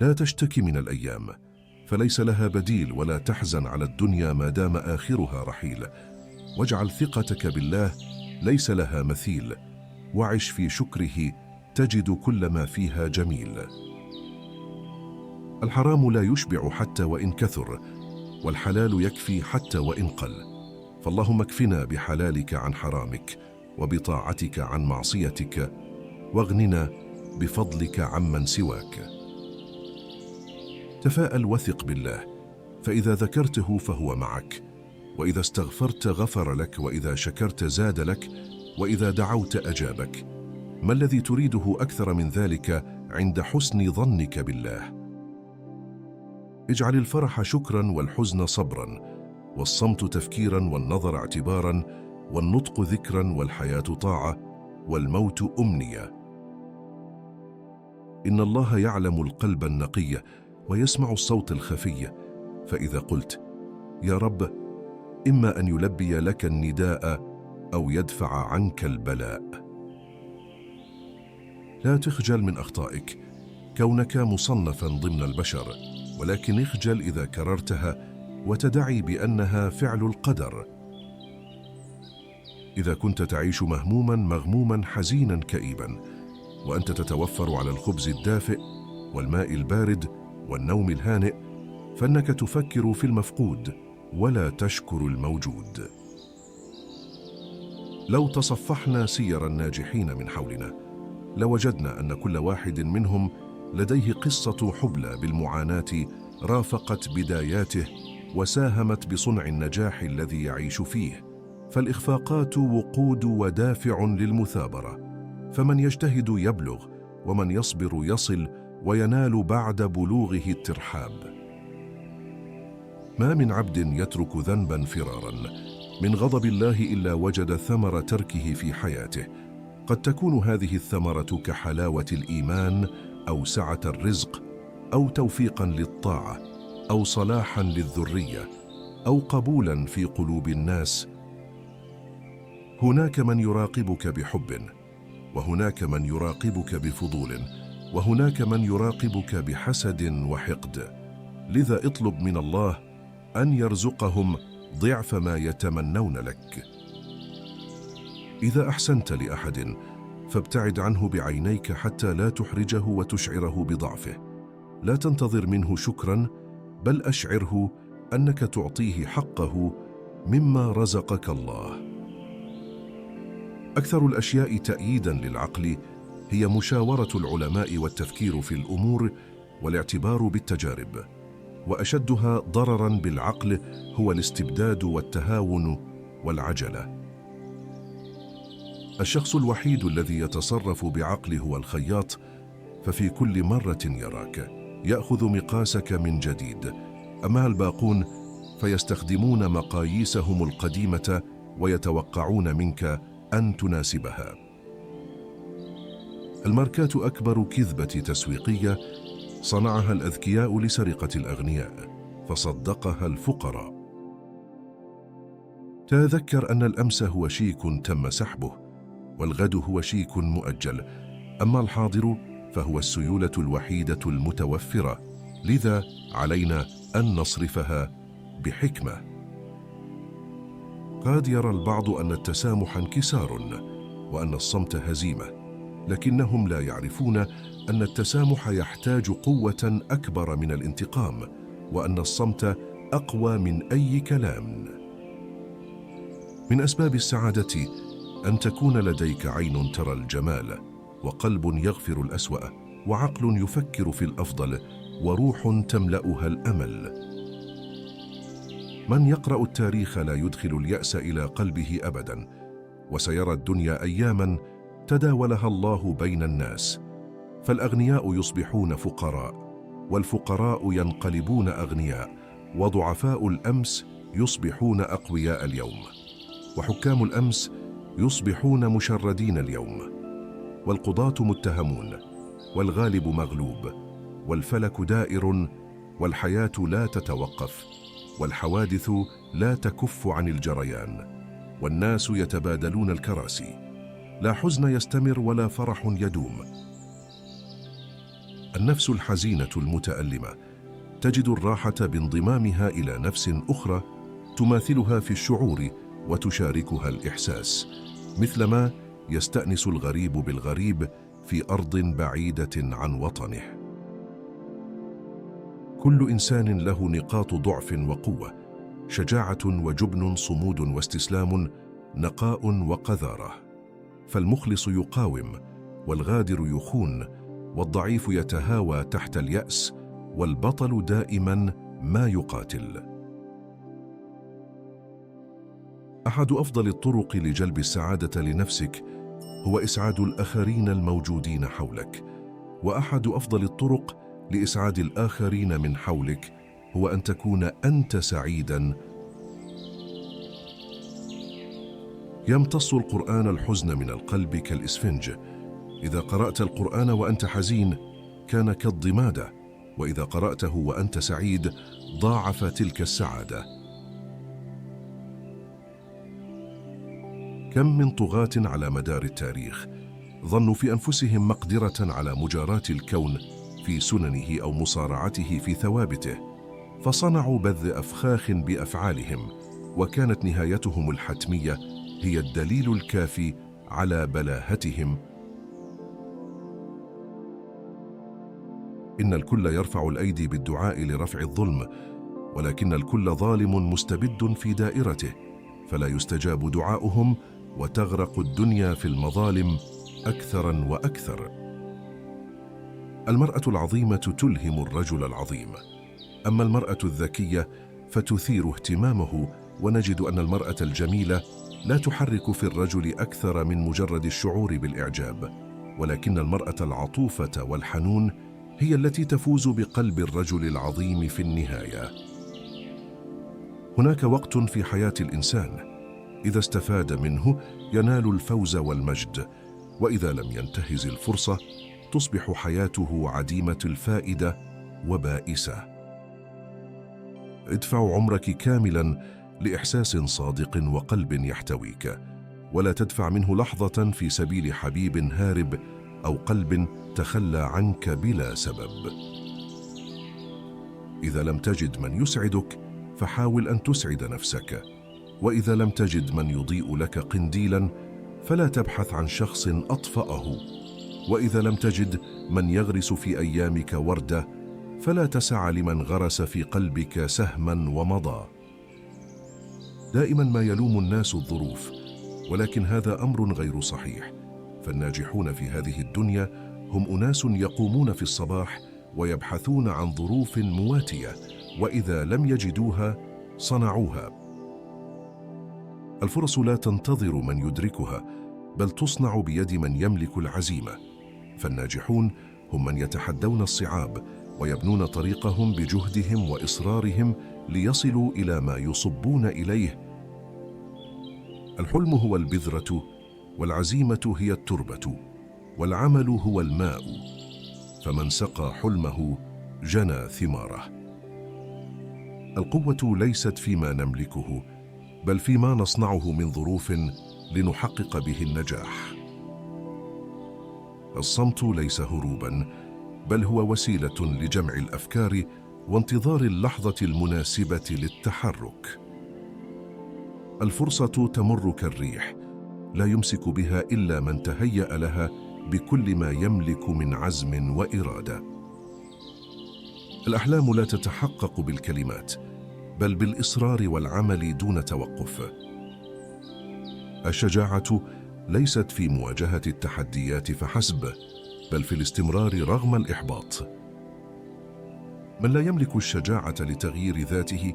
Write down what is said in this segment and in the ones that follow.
لا تشتكي من الأيام، فليس لها بديل، ولا تحزن على الدنيا ما دام آخرها رحيل. واجعل ثقتك بالله ليس لها مثيل، وعش في شكره تجد كل ما فيها جميل. الحرام لا يشبع حتى وإن كثر، والحلال يكفي حتى وإن قل. فاللهم اكفنا بحلالك عن حرامك، وبطاعتك عن معصيتك، واغننا بفضلك عمن سواك. تفاءل وثق بالله، فإذا ذكرته فهو معك، وإذا استغفرت غفر لك، وإذا شكرت زاد لك، وإذا دعوت أجابك. ما الذي تريده أكثر من ذلك عند حسن ظنك بالله؟ اجعل الفرح شكرا، والحزن صبرا، والصمت تفكيرا، والنظر اعتبارا، والنطق ذكرا، والحياة طاعة، والموت أمنية. إن الله يعلم القلب النقي، ويسمع الصوت الخفي. فإذا قلت يا رب، إما أن يلبي لك النداء أو يدفع عنك البلاء. لا تخجل من أخطائك كونك مصنفا ضمن البشر، ولكن اخجل إذا كررتها وتدعي بأنها فعل القدر. إذا كنت تعيش مهموما مغموما حزينا كئيبا، وأنت تتوفر على الخبز الدافئ والماء البارد والنوم الهانئ، فإنك تفكر في المفقود ولا تشكر الموجود. لو تصفحنا سير الناجحين من حولنا، لوجدنا أن كل واحد منهم لديه قصة حبلى بالمعاناة رافقت بداياته، وساهمت بصنع النجاح الذي يعيش فيه. فالإخفاقات وقود ودافع للمثابرة، فمن يجتهد يبلغ، ومن يصبر يصل، وينال بعد بلوغه الترحاب. ما من عبد يترك ذنبا فرارا من غضب الله إلا وجد ثمر تركه في حياته. قد تكون هذه الثمرة كحلاوة الإيمان، أو سعة الرزق، أو توفيقا للطاعة، أو صلاحا للذرية، أو قبولا في قلوب الناس. هناك من يراقبك بحب، وهناك من يراقبك بفضول، وهناك من يراقبك بحسد وحقد. لذا اطلب من الله أن يرزقهم ضعف ما يتمنون لك. إذا أحسنت لأحد فابتعد عنه بعينيك حتى لا تحرجه وتشعره بضعفه. لا تنتظر منه شكرا، بل أشعره أنك تعطيه حقه مما رزقك الله. أكثر الأشياء تأييدا للعقل هي مشاورة العلماء والتفكير في الأمور والاعتبار بالتجارب، وأشدها ضررا بالعقل هو الاستبداد والتهاون والعجلة. الشخص الوحيد الذي يتصرف بعقله هو الخياط، ففي كل مرة يراك يأخذ مقاسك من جديد. أما الباقون فيستخدمون مقاييسهم القديمة ويتوقعون منك أن تناسبها. الماركات أكبر كذبة تسويقية صنعها الأذكياء لسرقة الأغنياء، فصدقها الفقراء. تذكر أن الأمس هو شيك تم سحبه، والغد هو شيك مؤجل، أما الحاضر فهو السيولة الوحيدة المتوفرة. لذا علينا أن نصرفها بحكمة. قد يرى البعض أن التسامح انكسار، وأن الصمت هزيمة، لكنهم لا يعرفون أن التسامح يحتاج قوة أكبر من الانتقام، وأن الصمت أقوى من أي كلام. من أسباب السعادة أن تكون لديك عين ترى الجمال، وقلب يغفر الأسوأ، وعقل يفكر في الأفضل، وروح تملأها الأمل. من يقرأ التاريخ لا يدخل اليأس إلى قلبه أبدا، وسيرى الدنيا أياما تداولها الله بين الناس. فالأغنياء يصبحون فقراء، والفقراء ينقلبون أغنياء، وضعفاء الأمس يصبحون أقوياء اليوم، وحكام الأمس يصبحون مشردين اليوم، والقضاة متهمون، والغالب مغلوب، والفلك دائر، والحياة لا تتوقف، والحوادث لا تكف عن الجريان، والناس يتبادلون الكراسي. لا حزن يستمر ولا فرح يدوم. النفس الحزينة المتألمة تجد الراحة بانضمامها إلى نفس أخرى تماثلها في الشعور وتشاركها الإحساس، مثلما يستأنس الغريب بالغريب في أرض بعيدة عن وطنه. كل إنسان له نقاط ضعف وقوة، شجاعة وجبن، صمود واستسلام، نقاء وقذارة. فالمخلص يقاوم، والغادر يخون، والضعيف يتهاوى تحت اليأس، والبطل دائما ما يقاتل. أحد أفضل الطرق لجلب السعادة لنفسك هو إسعاد الآخرين الموجودين حولك، وأحد أفضل الطرق لإسعاد الآخرين من حولك هو أن تكون أنت سعيداً. يمتص القرآن الحزن من القلب كالإسفنج، إذا قرأت القرآن وأنت حزين كان كالضمادة، وإذا قرأته وأنت سعيد ضاعف تلك السعادة. كم من طغاة على مدار التاريخ ظنوا في أنفسهم مقدرة على مجاراة الكون في سننه أو مصارعته في ثوابته، فصنعوا بذ أفخاخ بأفعالهم، وكانت نهايتهم الحتمية هي الدليل الكافي على بلاهتهم. إن الكل يرفع الأيدي بالدعاء لرفع الظلم، ولكن الكل ظالم مستبد في دائرته، فلا يستجاب دعاؤهم، وتغرق الدنيا في المظالم أكثر وأكثر. المرأة العظيمة تلهم الرجل العظيم، أما المرأة الذكية فتثير اهتمامه، ونجد أن المرأة الجميلة لا تحرك في الرجل أكثر من مجرد الشعور بالإعجاب، ولكن المرأة العطوفة والحنون هي التي تفوز بقلب الرجل العظيم في النهاية. هناك وقت في حياة الإنسان إذا استفاد منه ينال الفوز والمجد، وإذا لم ينتهز الفرصة تصبح حياته عديمة الفائدة وبائسة. ادفع عمرك كاملا لإحساس صادق وقلب يحتويك، ولا تدفع منه لحظة في سبيل حبيب هارب أو قلب تخلى عنك بلا سبب. إذا لم تجد من يسعدك فحاول أن تسعد نفسك، وإذا لم تجد من يضيء لك قنديلا فلا تبحث عن شخص أطفأه، وإذا لم تجد من يغرس في أيامك وردة فلا تسع لمن غرس في قلبك سهما ومضى. دائما ما يلوم الناس الظروف، ولكن هذا أمر غير صحيح، فالناجحون في هذه الدنيا هم أناس يقومون في الصباح ويبحثون عن ظروف مواتية، وإذا لم يجدوها صنعوها. الفرص لا تنتظر من يدركها، بل تصنع بيد من يملك العزيمة. فالناجحون هم من يتحدون الصعاب ويبنون طريقهم بجهدهم وإصرارهم ليصلوا إلى ما يصبون إليه. الحلم هو البذرة، والعزيمة هي التربة، والعمل هو الماء، فمن سقى حلمه جنى ثماره. القوة ليست فيما نملكه، بل فيما نصنعه من ظروف لنحقق به النجاح. الصمت ليس هروبا، بل هو وسيلة لجمع الأفكار وانتظار اللحظة المناسبة للتحرك. الفرصة تمر كالريح، لا يمسك بها إلا من تهيأ لها بكل ما يملك من عزم وإرادة. الأحلام لا تتحقق بالكلمات، بل بالإصرار والعمل دون توقف. الشجاعة ليست في مواجهة التحديات فحسب، بل في الاستمرار رغم الإحباط. من لا يملك الشجاعة لتغيير ذاته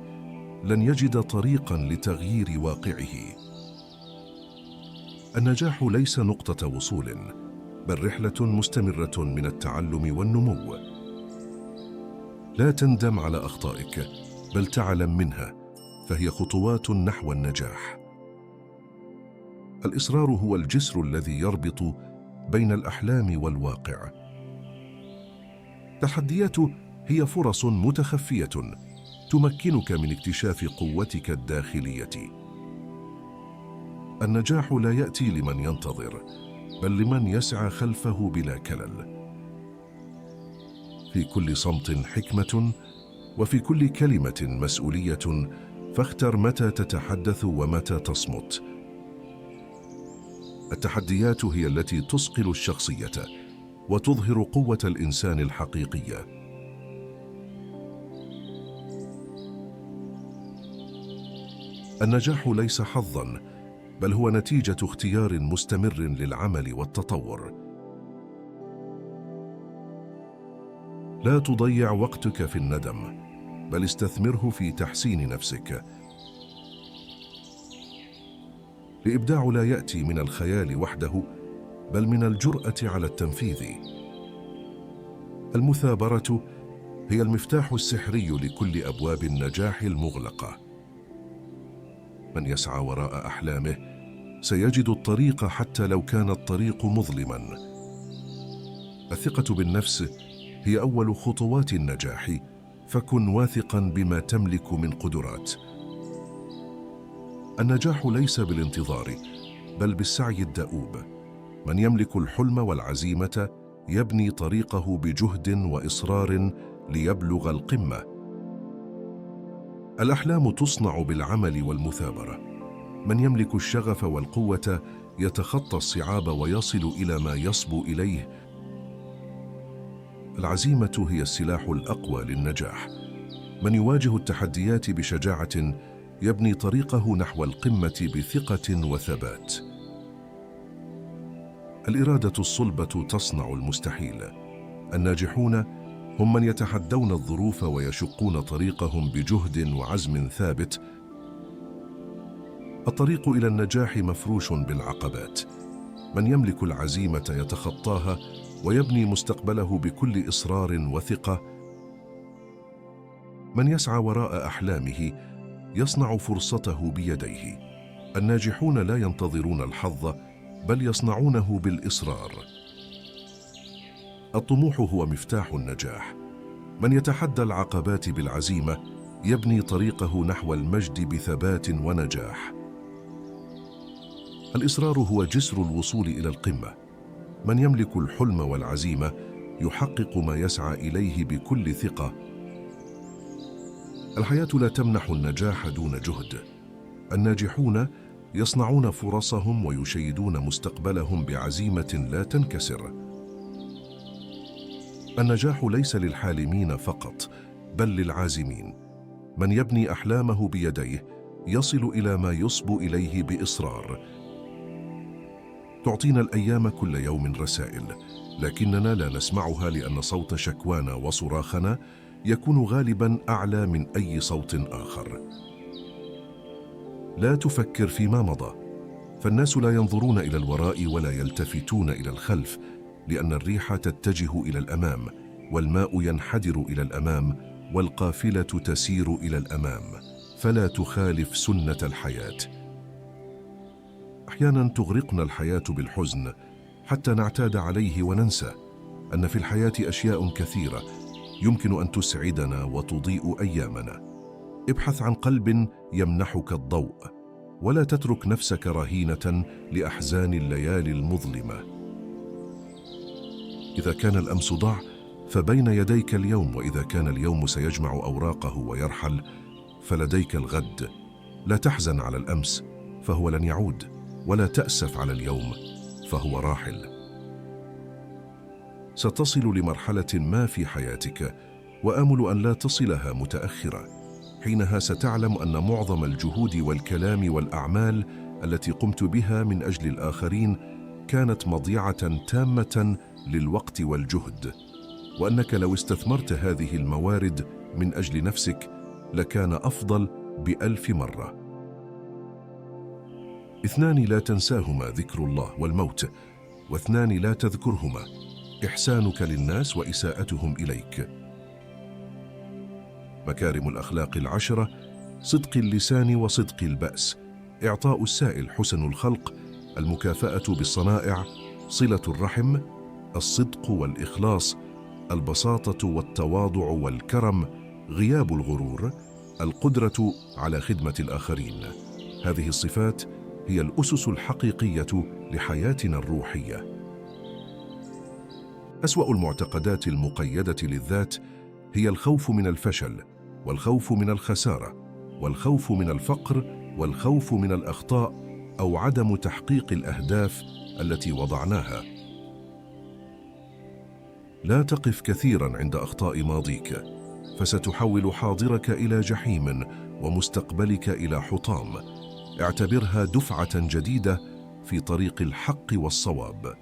لن يجد طريقاً لتغيير واقعه. النجاح ليس نقطة وصول، بل رحلة مستمرة من التعلم والنمو. لا تندم على أخطائك، بل تعلم منها، فهي خطوات نحو النجاح. الإصرار هو الجسر الذي يربط بين الأحلام والواقع. التحديات هي فرص متخفية تمكنك من اكتشاف قوتك الداخلية. النجاح لا يأتي لمن ينتظر، بل لمن يسعى خلفه بلا كلل. في كل صمت حكمة، وفي كل كلمة مسؤولية، فاختر متى تتحدث ومتى تصمت. التحديات هي التي تصقل الشخصية وتظهر قوة الإنسان الحقيقية. النجاح ليس حظاً، بل هو نتيجة اختيار مستمر للعمل والتطور. لا تضيع وقتك في الندم، بل استثمره في تحسين نفسك. الإبداع لا يأتي من الخيال وحده، بل من الجرأة على التنفيذ. المثابرة هي المفتاح السحري لكل أبواب النجاح المغلقة. من يسعى وراء أحلامه سيجد الطريق حتى لو كان الطريق مظلماً. الثقة بالنفس هي أول خطوات النجاح، فكن واثقاً بما تملك من قدرات. النجاح ليس بالانتظار، بل بالسعي الدؤوب. من يملك الحلم والعزيمة يبني طريقه بجهد وإصرار ليبلغ القمة. الأحلام تصنع بالعمل والمثابرة. من يملك الشغف والقوة يتخطى الصعاب ويصل إلى ما يصبو إليه. العزيمة هي السلاح الأقوى للنجاح. من يواجه التحديات بشجاعة يبني طريقه نحو القمة بثقة وثبات. الإرادة الصلبة تصنع المستحيل. الناجحون هم من يتحدون الظروف ويشقون طريقهم بجهد وعزم ثابت. الطريق إلى النجاح مفروش بالعقبات. من يملك العزيمة يتخطاها ويبني مستقبله بكل إصرار وثقة. من يسعى وراء أحلامه يصنع فرصته بيديه. الناجحون لا ينتظرون الحظ، بل يصنعونه بالإصرار. الطموح هو مفتاح النجاح. من يتحدى العقبات بالعزيمة يبني طريقه نحو المجد بثبات ونجاح. الإصرار هو جسر الوصول إلى القمة. من يملك الحلم والعزيمة يحقق ما يسعى إليه بكل ثقة. الحياة لا تمنح النجاح دون جهد. الناجحون يصنعون فرصهم ويشيدون مستقبلهم بعزيمة لا تنكسر. النجاح ليس للحالمين فقط، بل للعازمين. من يبني أحلامه بيديه يصل إلى ما يصبو إليه بإصرار. تعطينا الأيام كل يوم رسائل، لكننا لا نسمعها لأن صوت شكوانا وصراخنا يكون غالباً أعلى من أي صوت آخر. لا تفكر فيما مضى، فالناس لا ينظرون إلى الوراء ولا يلتفتون إلى الخلف، لأن الريح تتجه إلى الأمام، والماء ينحدر إلى الأمام، والقافلة تسير إلى الأمام. فلا تخالف سنة الحياة. أحياناً تغرقنا الحياة بالحزن حتى نعتاد عليه وننسى أن في الحياة أشياء كثيرة يمكن أن تسعدنا وتضيء أيامنا. ابحث عن قلب يمنحك الضوء، ولا تترك نفسك رهينة لأحزان الليالي المظلمة. إذا كان الأمس ضاع فبين يديك اليوم، وإذا كان اليوم سيجمع أوراقه ويرحل فلديك الغد. لا تحزن على الأمس فهو لن يعود، ولا تأسف على اليوم فهو راحل. ستصل لمرحلة ما في حياتك، وآمل أن لا تصلها متأخرة. حينها ستعلم أن معظم الجهود والكلام والأعمال التي قمت بها من أجل الآخرين كانت مضيعة تامة للوقت والجهد، وأنك لو استثمرت هذه الموارد من أجل نفسك لكان أفضل ب1000 مرة. 2 لا تنساهما ذكر الله والموت، و2 لا تذكرهما إحسانك للناس وإساءتهم إليك. مكارم الأخلاق 10: صدق اللسان وصدق البأس، إعطاء السائل حسن الخلق، المكافأة بالصنائع، صلة الرحم، الصدق والإخلاص، البساطة والتواضع والكرم، غياب الغرور، القدرة على خدمة الآخرين. هذه الصفات هي الأسس الحقيقية لحياتنا الروحية. أسوأ المعتقدات المقيدة للذات هي الخوف من الفشل، والخوف من الخسارة، والخوف من الفقر، والخوف من الأخطاء أو عدم تحقيق الأهداف التي وضعناها. لا تقف كثيراً عند أخطاء ماضيك، فستحول حاضرك إلى جحيم ومستقبلك إلى حطام. اعتبرها دفعة جديدة في طريق الحق والصواب.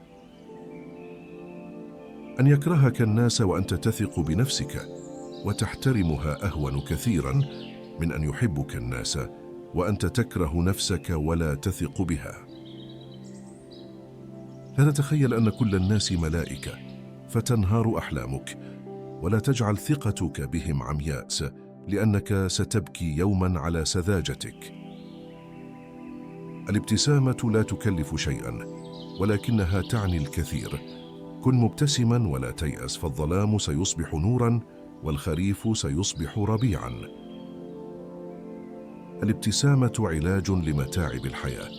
أن يكرهك الناس وأنت تثق بنفسك وتحترمها أهون كثيراً من أن يحبك الناس وأنت تكره نفسك ولا تثق بها. لا تتخيل أن كل الناس ملائكة فتنهار أحلامك، ولا تجعل ثقتك بهم عمياء، لأنك ستبكي يوماً على سذاجتك. الابتسامة لا تكلف شيئاً، ولكنها تعني الكثير. كن مبتسماً ولا تيأس، فالظلام سيصبح نوراً والخريف سيصبح ربيعاً. الابتسامة علاج لمتاعب الحياة.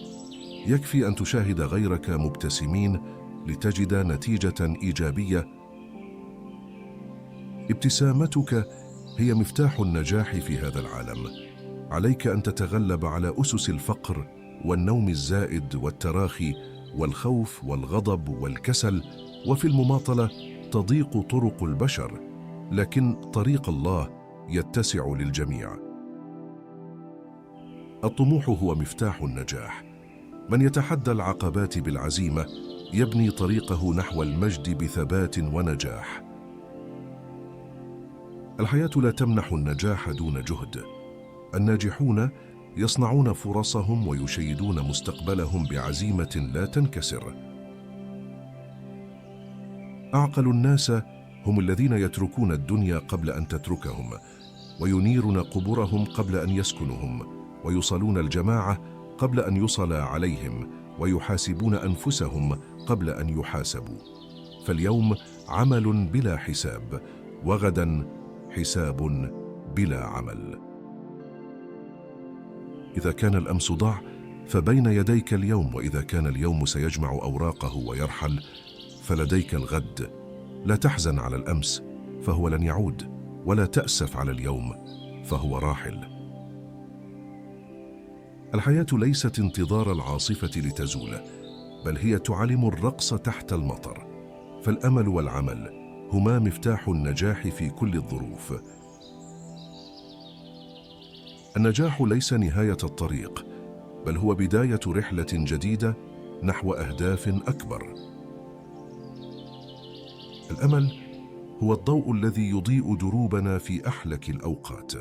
يكفي أن تشاهد غيرك مبتسمين لتجد نتيجة إيجابية. ابتسامتك هي مفتاح النجاح في هذا العالم. عليك أن تتغلب على أسس الفقر والنوم الزائد والتراخي والخوف والغضب والكسل. وفي المماطلة تضيق طرق البشر، لكن طريق الله يتسع للجميع. الطموح هو مفتاح النجاح. من يتحدى العقبات بالعزيمة يبني طريقه نحو المجد بثبات ونجاح. الحياة لا تمنح النجاح دون جهد. الناجحون يصنعون فرصهم ويشيدون مستقبلهم بعزيمة لا تنكسر. أعقل الناس هم الذين يتركون الدنيا قبل أن تتركهم، وينيرون قبورهم قبل أن يسكنهم، ويصلون الجماعة قبل أن يصلى عليهم، ويحاسبون أنفسهم قبل أن يحاسبوا. فاليوم عمل بلا حساب، وغدا حساب بلا عمل. إذا كان الأمس ضاع فبين يديك اليوم، وإذا كان اليوم سيجمع أوراقه ويرحل فلديك الغد. لا تحزن على الأمس فهو لن يعود، ولا تأسف على اليوم فهو راحل. الحياة ليست انتظار العاصفة لتزول، بل هي تعلم الرقص تحت المطر. فالأمل والعمل هما مفتاح النجاح في كل الظروف. النجاح ليس نهاية الطريق، بل هو بداية رحلة جديدة نحو أهداف أكبر. الأمل هو الضوء الذي يضيء دروبنا في أحلك الأوقات.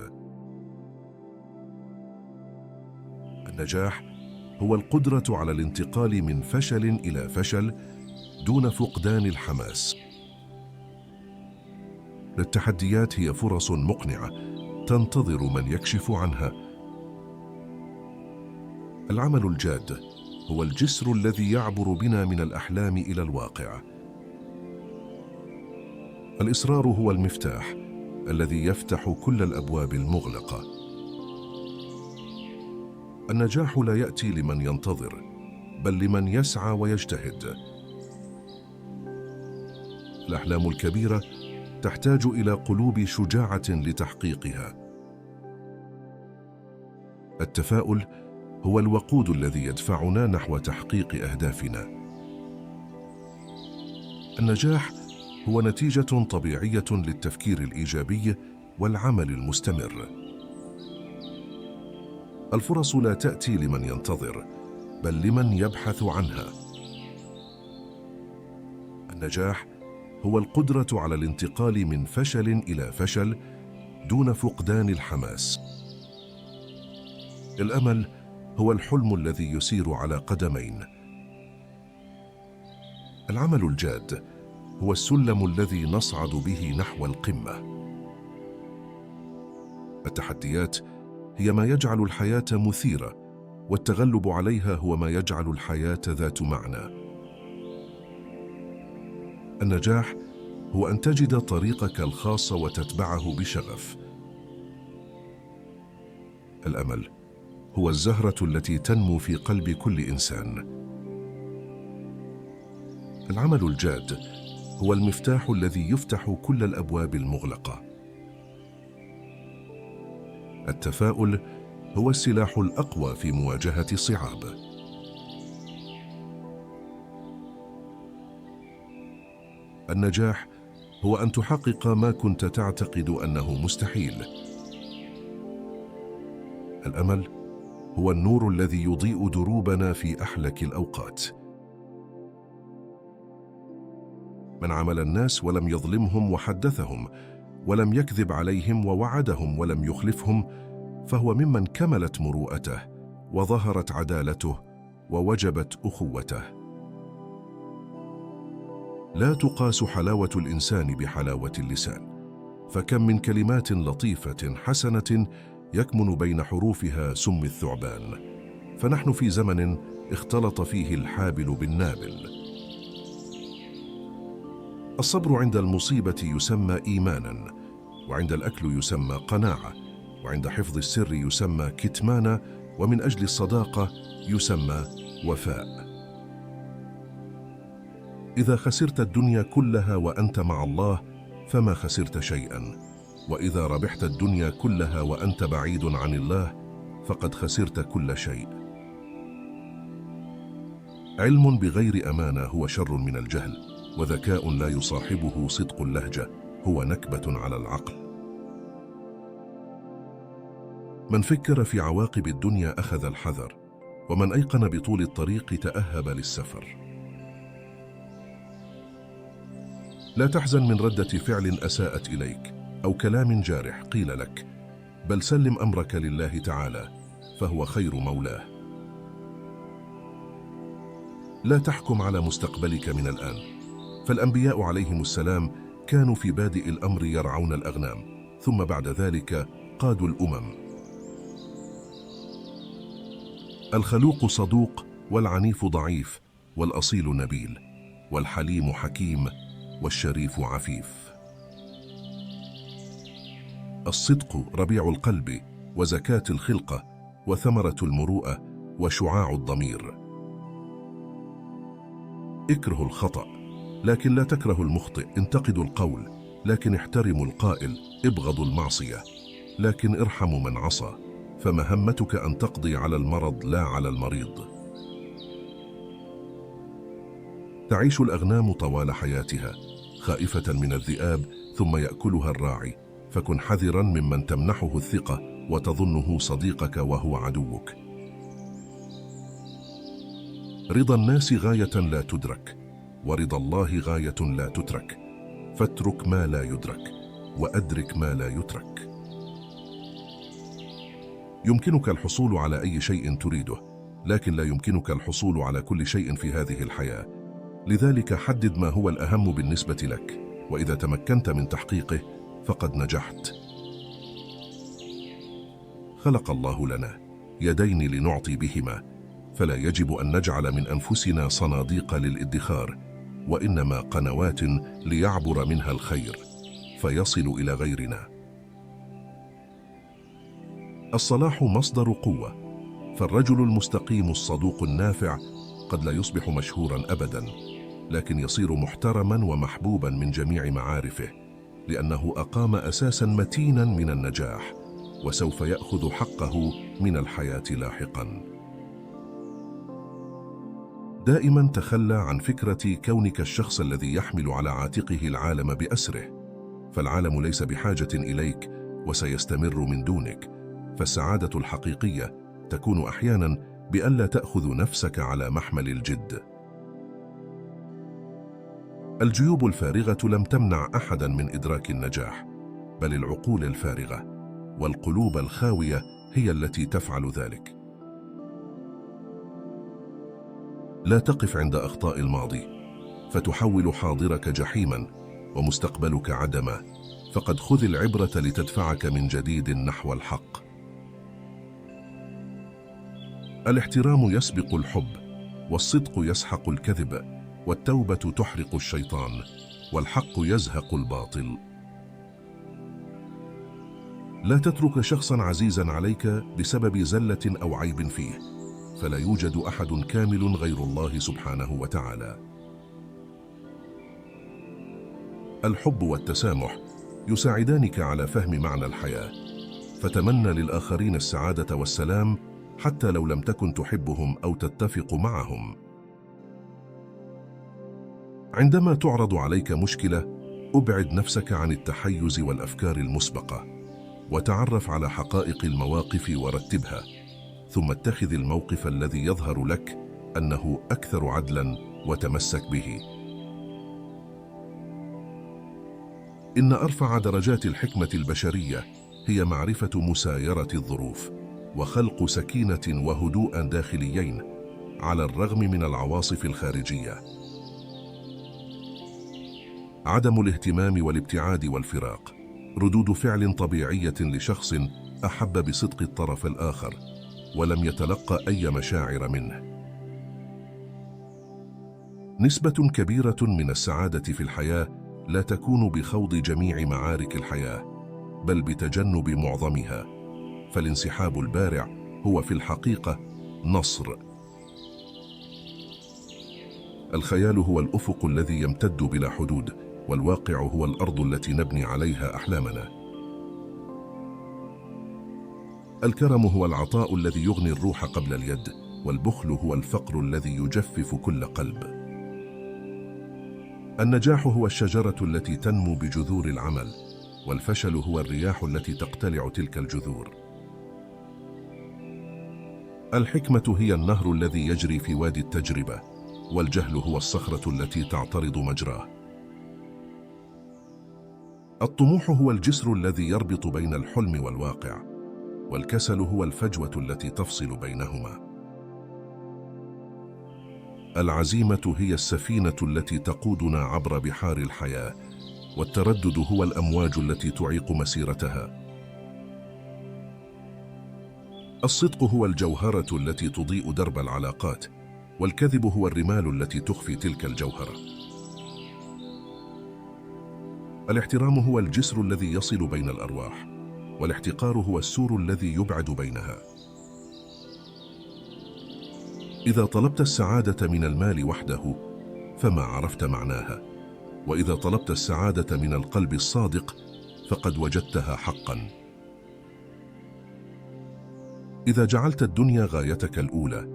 النجاح هو القدرة على الانتقال من فشل إلى فشل دون فقدان الحماس. التحديات هي فرص مقنعة تنتظر من يكشف عنها. العمل الجاد هو الجسر الذي يعبر بنا من الأحلام إلى الواقع. الإصرار هو المفتاح الذي يفتح كل الأبواب المغلقة. النجاح لا يأتي لمن ينتظر، بل لمن يسعى ويجتهد. الأحلام الكبيرة تحتاج إلى قلوب شجاعة لتحقيقها. التفاؤل هو الوقود الذي يدفعنا نحو تحقيق أهدافنا. النجاح هو نتيجة طبيعية للتفكير الإيجابي والعمل المستمر. الفرص لا تأتي لمن ينتظر، بل لمن يبحث عنها. النجاح هو القدرة على الانتقال من فشل إلى فشل دون فقدان الحماس. الأمل هو الحلم الذي يسير على قدمين. العمل الجاد هو السلم الذي نصعد به نحو القمة. التحديات هي ما يجعل الحياة مثيرة، والتغلب عليها هو ما يجعل الحياة ذات معنى. النجاح هو أن تجد طريقك الخاص وتتبعه بشغف. الأمل هو الزهرة التي تنمو في قلب كل إنسان. العمل الجاد هو المفتاح الذي يفتح كل الأبواب المغلقة. التفاؤل هو السلاح الأقوى في مواجهة الصعاب. النجاح هو أن تحقق ما كنت تعتقد أنه مستحيل. الأمل هو النور الذي يضيء دروبنا في أحلك الأوقات. من عمل الناس ولم يظلمهم وحدثهم، ولم يكذب عليهم ووعدهم ولم يخلفهم، فهو ممن كملت مروءته وظهرت عدالته ووجبت أخوته. لا تقاس حلاوة الإنسان بحلاوة اللسان، فكم من كلمات لطيفة حسنة يكمن بين حروفها سم الثعبان. فنحن في زمن اختلط فيه الحابل بالنابل. الصبر عند المصيبة يسمى إيمانا، وعند الأكل يسمى قناعة، وعند حفظ السر يسمى كتمانا، ومن أجل الصداقة يسمى وفاء. إذا خسرت الدنيا كلها وأنت مع الله فما خسرت شيئا، وإذا ربحت الدنيا كلها وأنت بعيد عن الله فقد خسرت كل شيء. علم بغير أمانة هو شر من الجهل، وذكاء لا يصاحبه صدق اللهجة هو نكبة على العقل. من فكر في عواقب الدنيا أخذ الحذر، ومن أيقن بطول الطريق تأهب للسفر. لا تحزن من ردة فعل أساءت إليك أو كلام جارح قيل لك، بل سلم أمرك لله تعالى فهو خير مولاه. لا تحكم على مستقبلك من الآن، فالأنبياء عليهم السلام كانوا في بادئ الأمر يرعون الأغنام، ثم بعد ذلك قادوا الأمم. الخلوق صدوق، والعنيف ضعيف، والأصيل نبيل، والحليم حكيم، والشريف عفيف. الصدق ربيع القلب، وزكاة الخلقة، وثمرة المروءة، وشعاع الضمير. اكره الخطأ لكن لا تكره المخطئ، انتقدوا القول لكن احترموا القائل، ابغضوا المعصية لكن ارحموا من عصى، فمهمتك أن تقضي على المرض لا على المريض. تعيش الأغنام طوال حياتها خائفة من الذئاب ثم يأكلها الراعي، فكن حذرا ممن تمنحه الثقة وتظنه صديقك وهو عدوك. رضا الناس غاية لا تدرك، ورضا الله غاية لا تترك، فاترك ما لا يدرك وأدرك ما لا يترك. يمكنك الحصول على أي شيء تريده، لكن لا يمكنك الحصول على كل شيء في هذه الحياة. لذلك حدد ما هو الأهم بالنسبة لك، وإذا تمكنت من تحقيقه فقد نجحت. خلق الله لنا يدين لنعطي بهما، فلا يجب أن نجعل من أنفسنا صناديق للادخار، وإنما قنوات ليعبر منها الخير فيصل إلى غيرنا. الصلاح مصدر قوة، فالرجل المستقيم الصدوق النافع قد لا يصبح مشهورا أبدا، لكن يصير محترما ومحبوبا من جميع معارفه، لأنه أقام أساسا متينا من النجاح، وسوف يأخذ حقه من الحياة لاحقا. دائما تخلى عن فكرة كونك الشخص الذي يحمل على عاتقه العالم بأسره، فالعالم ليس بحاجة إليك وسيستمر من دونك. فالسعادة الحقيقية تكون أحيانا بألا تأخذ نفسك على محمل الجد. الجيوب الفارغة لم تمنع أحدا من إدراك النجاح، بل العقول الفارغة والقلوب الخاوية هي التي تفعل ذلك. لا تقف عند أخطاء الماضي فتحول حاضرك جحيما ومستقبلك عدما، فقد خذ العبرة لتدفعك من جديد نحو الحق. الاحترام يسبق الحب، والصدق يسحق الكذب، والتوبة تحرق الشيطان، والحق يزهق الباطل. لا تترك شخصا عزيزا عليك بسبب زلة أو عيب فيه، فلا يوجد أحد كامل غير الله سبحانه وتعالى. الحب والتسامح يساعدانك على فهم معنى الحياة، فتمنى للآخرين السعادة والسلام حتى لو لم تكن تحبهم أو تتفق معهم. عندما تعرض عليك مشكلة، أبعد نفسك عن التحيز والأفكار المسبقة، وتعرف على حقائق المواقف ورتبها، ثم اتخذ الموقف الذي يظهر لك أنه أكثر عدلاً وتمسك به. إن أرفع درجات الحكمة البشرية هي معرفة مسايرة الظروف، وخلق سكينة وهدوء داخليين على الرغم من العواصف الخارجية. عدم الاهتمام والابتعاد والفراق ردود فعل طبيعية لشخص أحب بصدق الطرف الآخر ولم يتلقى أي مشاعر منه. نسبة كبيرة من السعادة في الحياة لا تكون بخوض جميع معارك الحياة، بل بتجنب معظمها، فالانسحاب البارع هو في الحقيقة نصر. الخيال هو الأفق الذي يمتد بلا حدود، والواقع هو الأرض التي نبني عليها أحلامنا. الكرم هو العطاء الذي يغني الروح قبل اليد، والبخل هو الفقر الذي يجفف كل قلب. النجاح هو الشجرة التي تنمو بجذور العمل، والفشل هو الرياح التي تقتلع تلك الجذور. الحكمة هي النهر الذي يجري في وادي التجربة، والجهل هو الصخرة التي تعترض مجراه. الطموح هو الجسر الذي يربط بين الحلم والواقع، والكسل هو الفجوة التي تفصل بينهما. العزيمة هي السفينة التي تقودنا عبر بحار الحياة، والتردد هو الأمواج التي تعيق مسيرتها. الصدق هو الجوهرة التي تضيء درب العلاقات، والكذب هو الرمال التي تخفي تلك الجوهرة. الاحترام هو الجسر الذي يصل بين الأرواح، والاحتقار هو السور الذي يبعد بينها. إذا طلبت السعادة من المال وحده فما عرفت معناها، وإذا طلبت السعادة من القلب الصادق فقد وجدتها حقاً. إذا جعلت الدنيا غايتك الأولى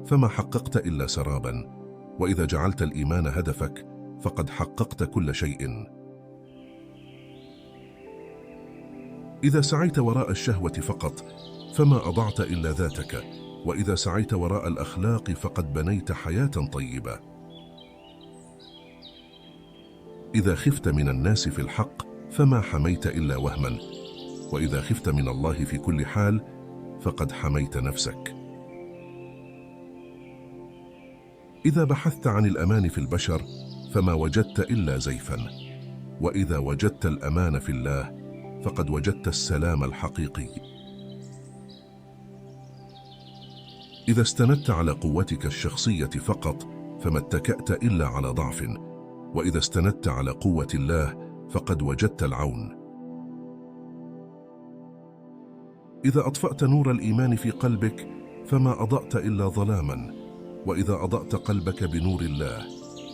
فما حققت إلا سراباً، وإذا جعلت الإيمان هدفك فقد حققت كل شيء. إذا سعيت وراء الشهوة فقط فما أضعت إلا ذاتك، وإذا سعيت وراء الأخلاق فقد بنيت حياة طيبة. إذا خفت من الناس في الحق فما حميت إلا وهما، وإذا خفت من الله في كل حال فقد حميت نفسك. إذا بحثت عن الأمان في البشر فما وجدت إلا زيفا، وإذا وجدت الأمان في الله فقد وجدت السلام الحقيقي. إذا استندت على قوتك الشخصية فقط فما اتكأت إلا على ضعف، وإذا استندت على قوة الله فقد وجدت العون. إذا أطفأت نور الإيمان في قلبك فما أضأت إلا ظلاما، وإذا أضأت قلبك بنور الله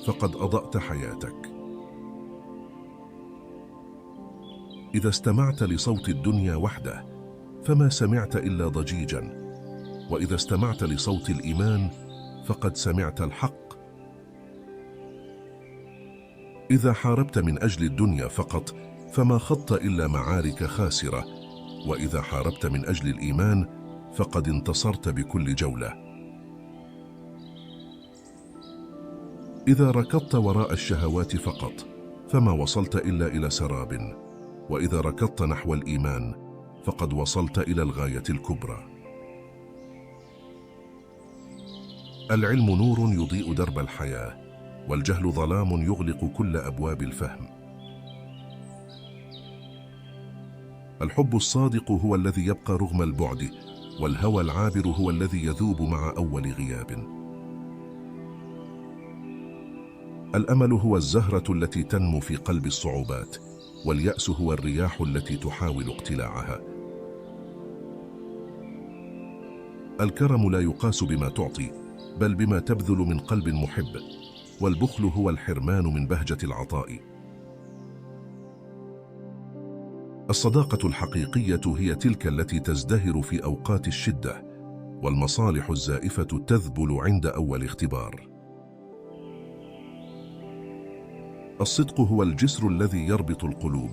فقد أضأت حياتك. إذا استمعت لصوت الدنيا وحده فما سمعت إلا ضجيجا، وإذا استمعت لصوت الإيمان فقد سمعت الحق. إذا حاربت من أجل الدنيا فقط فما خضت إلا معارك خاسرة، وإذا حاربت من أجل الإيمان فقد انتصرت بكل جولة. إذا ركضت وراء الشهوات فقط فما وصلت إلا إلى سراب، وإذا ركضت نحو الإيمان فقد وصلت إلى الغاية الكبرى. العلم نور يضيء درب الحياة، والجهل ظلام يغلق كل أبواب الفهم. الحب الصادق هو الذي يبقى رغم البعد، والهوى العابر هو الذي يذوب مع أول غياب. الأمل هو الزهرة التي تنمو في قلب الصعوبات، واليأس هو الرياح التي تحاول اقتلاعها. الكرم لا يقاس بما تعطي، بل بما تبذل من قلب محب، والبخل هو الحرمان من بهجة العطاء. الصداقة الحقيقية هي تلك التي تزدهر في أوقات الشدة، والمصالح الزائفة تذبل عند أول اختبار. الصدق هو الجسر الذي يربط القلوب،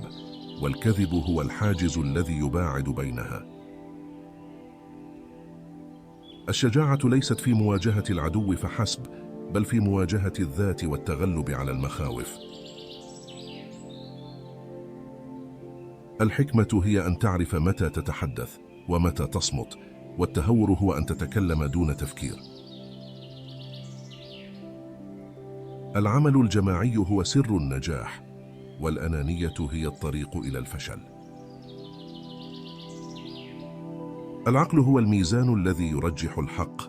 والكذب هو الحاجز الذي يباعد بينها. الشجاعة ليست في مواجهة العدو فحسب، بل في مواجهة الذات والتغلب على المخاوف. الحكمة هي أن تعرف متى تتحدث ومتى تصمت، والتهور هو أن تتكلم دون تفكير. العمل الجماعي هو سر النجاح، والأنانية هي الطريق إلى الفشل. العقل هو الميزان الذي يرجح الحق،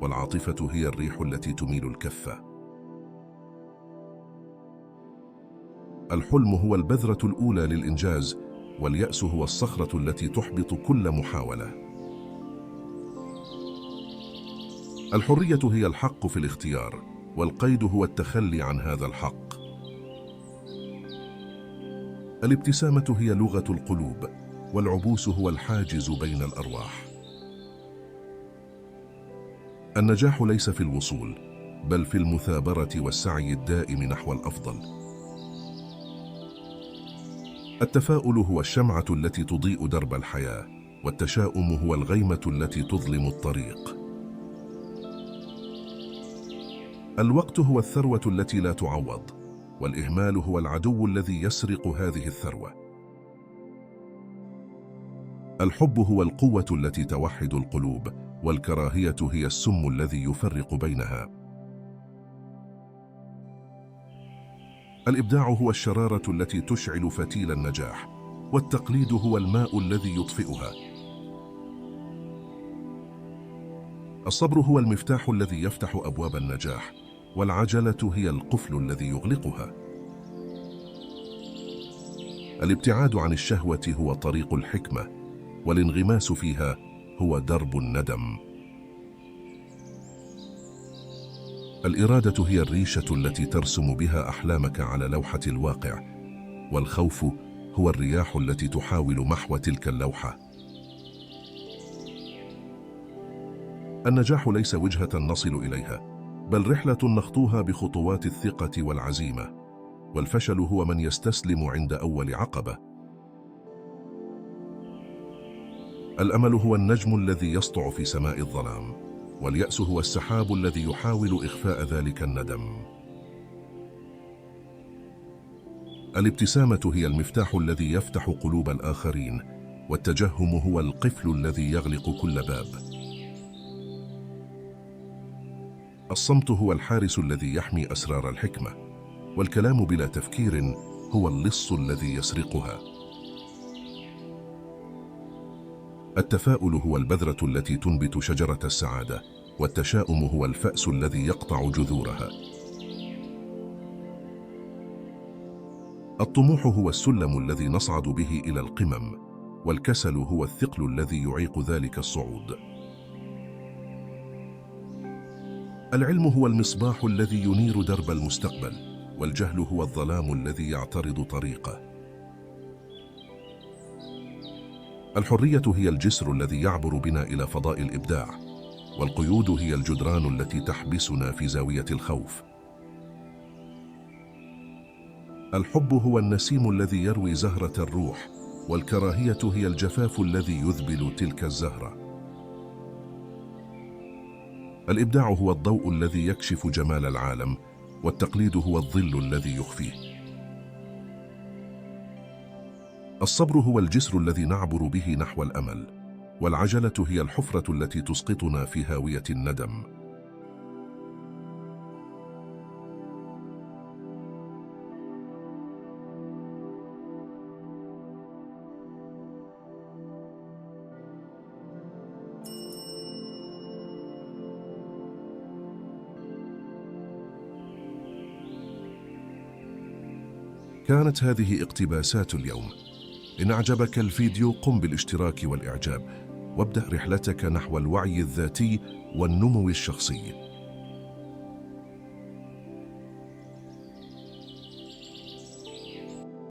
والعاطفة هي الريح التي تميل الكفة. الحلم هو البذرة الأولى للإنجاز، واليأس هو الصخرة التي تحبط كل محاولة. الحرية هي الحق في الاختيار، والقيد هو التخلي عن هذا الحق. الابتسامة هي لغة القلوب، والعبوس هو الحاجز بين الأرواح. النجاح ليس في الوصول، بل في المثابرة والسعي الدائم نحو الأفضل. التفاؤل هو الشمعة التي تضيء درب الحياة، والتشاؤم هو الغيمة التي تظلم الطريق. الوقت هو الثروة التي لا تعوض، والإهمال هو العدو الذي يسرق هذه الثروة. الحب هو القوة التي توحد القلوب، والكراهية هي السم الذي يفرق بينها. الإبداع هو الشرارة التي تشعل فتيل النجاح، والتقليد هو الماء الذي يطفئها. الصبر هو المفتاح الذي يفتح أبواب النجاح، والعجلة هي القفل الذي يغلقها. الابتعاد عن الشهوة هو طريق الحكمة، والانغماس فيها هو درب الندم. الإرادة هي الريشة التي ترسم بها أحلامك على لوحة الواقع، والخوف هو الرياح التي تحاول محو تلك اللوحة. النجاح ليس وجهة نصل إليها، بل رحلة نخطوها بخطوات الثقة والعزيمة، والفشل هو من يستسلم عند أول عقبة. الأمل هو النجم الذي يسطع في سماء الظلام، واليأس هو السحاب الذي يحاول إخفاء ذلك الندم. الابتسامة هي المفتاح الذي يفتح قلوب الآخرين، والتجهم هو القفل الذي يغلق كل باب. الصمت هو الحارس الذي يحمي أسرار الحكمة، والكلام بلا تفكير هو اللص الذي يسرقها. التفاؤل هو البذرة التي تنبت شجرة السعادة، والتشاؤم هو الفأس الذي يقطع جذورها. الطموح هو السلم الذي نصعد به إلى القمم، والكسل هو الثقل الذي يعيق ذلك الصعود. العلم هو المصباح الذي ينير درب المستقبل، والجهل هو الظلام الذي يعترض طريقه. الحرية هي الجسر الذي يعبر بنا إلى فضاء الإبداع، والقيود هي الجدران التي تحبسنا في زاوية الخوف. الحب هو النسيم الذي يروي زهرة الروح، والكراهية هي الجفاف الذي يذبل تلك الزهرة. الإبداع هو الضوء الذي يكشف جمال العالم، والتقليد هو الظل الذي يخفيه. الصبر هو الجسر الذي نعبر به نحو الأمل، والعجلة هي الحفرة التي تسقطنا في هاوية الندم. كانت هذه اقتباسات اليوم. إن أعجبك الفيديو قم بالاشتراك والإعجاب، وابدأ رحلتك نحو الوعي الذاتي والنمو الشخصي.